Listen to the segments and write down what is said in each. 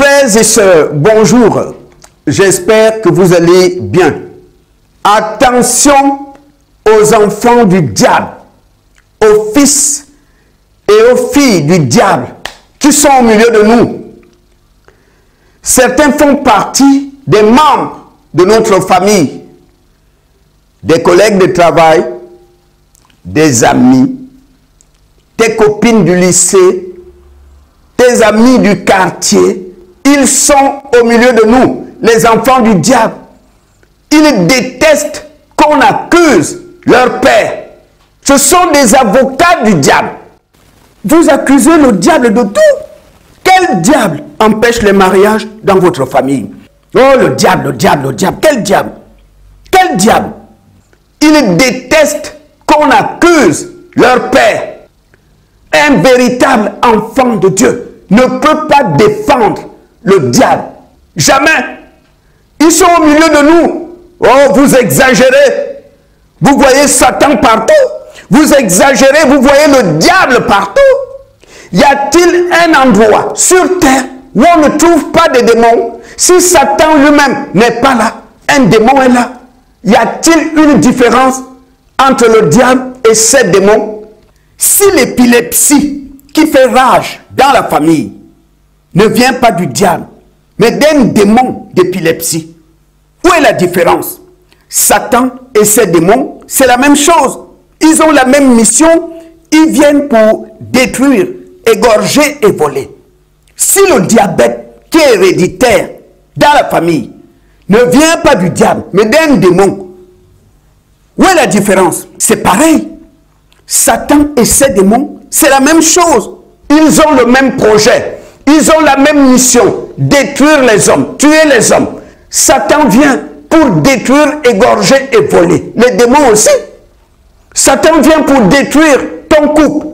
Frères et sœurs, bonjour. J'espère que vous allez bien. Attention aux enfants du diable, aux fils et aux filles du diable qui sont au milieu de nous. Certains font partie des membres de notre famille, des collègues de travail, des amis, tes copines du lycée, tes amis du quartier. Ils sont au milieu de nous, les enfants du diable. Ils détestent qu'on accuse leur père. Ce sont des avocats du diable. Vous accusez le diable de tout. Quel diable empêche les mariages dans votre famille? Oh, le diable, le diable, le diable. Quel diable? Quel diable? Ils détestent qu'on accuse leur père. Un véritable enfant de Dieu ne peut pas défendre le diable. Jamais. Ils sont au milieu de nous. Oh, vous exagérez. Vous voyez Satan partout. Vous exagérez, vous voyez le diable partout. Y a-t-il un endroit sur terre où on ne trouve pas de démons? Si Satan lui-même n'est pas là, un démon est là. Y a-t-il une différence entre le diable et ces démons? Si l'épilepsie qui fait rage dans la famille ne vient pas du diable, mais d'un démon d'épilepsie, où est la différence? Satan et ses démons, c'est la même chose. Ils ont la même mission. Ils viennent pour détruire, égorger et voler. Si le diabète qui est héréditaire dans la famille ne vient pas du diable, mais d'un démon, où est la différence? C'est pareil. Satan et ses démons, c'est la même chose. Ils ont le même projet. Ils ont la même mission. Détruire les hommes, tuer les hommes. Satan vient pour détruire, égorger et voler. Les démons aussi. Satan vient pour détruire ton couple.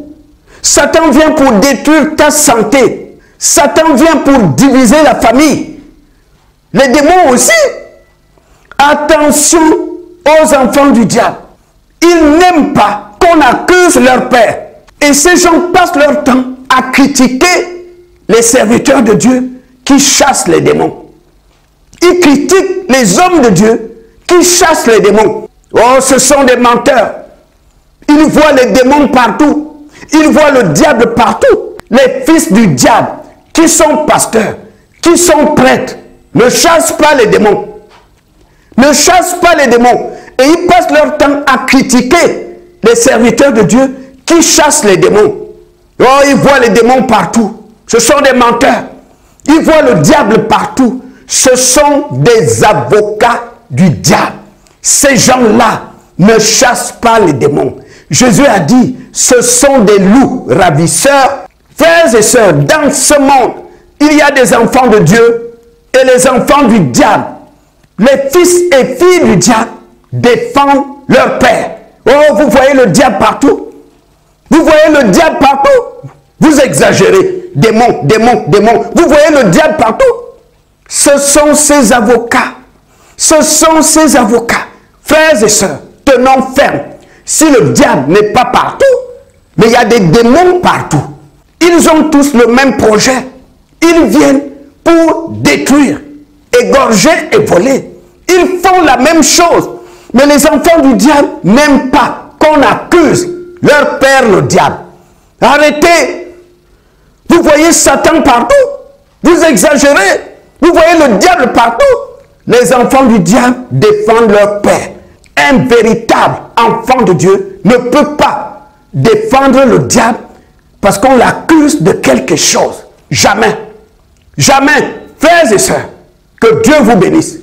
Satan vient pour détruire ta santé. Satan vient pour diviser la famille. Les démons aussi. Attention aux enfants du diable. Ils n'aiment pas qu'on accuse leur père. Et ces gens passent leur temps à critiquer les serviteurs de Dieu qui chassent les démons. Ils critiquent les hommes de Dieu qui chassent les démons. Oh, ce sont des menteurs. Ils voient les démons partout. Ils voient le diable partout. Les fils du diable qui sont pasteurs, qui sont prêtres, ne chassent pas les démons. Ne chassent pas les démons. Et ils passent leur temps à critiquer les serviteurs de Dieu qui chassent les démons. Oh, ils voient les démons partout. Ce sont des menteurs. Ils voient le diable partout. Ce sont des avocats du diable. Ces gens-là ne chassent pas les démons. Jésus a dit, ce sont des loups ravisseurs. Frères et sœurs, dans ce monde, il y a des enfants de Dieu et les enfants du diable. Les fils et filles du diable défendent leur père. Oh, vous voyez le diable partout. Vous voyez le diable partout. Vous exagérez. Démons, démons, démons. Vous voyez le diable partout. Ce sont ces avocats. Ce sont ces avocats. Frères et sœurs, tenons ferme. Si le diable n'est pas partout, mais il y a des démons partout. Ils ont tous le même projet. Ils viennent pour détruire, égorger et voler. Ils font la même chose. Mais les enfants du diable n'aiment pas qu'on accuse leur père le diable. Arrêtez. Vous voyez Satan partout. Vous exagérez. Vous voyez le diable partout. Les enfants du diable défendent leur père. Un véritable enfant de Dieu ne peut pas défendre le diable parce qu'on l'accuse de quelque chose. Jamais. Jamais. Frères et sœurs, que Dieu vous bénisse.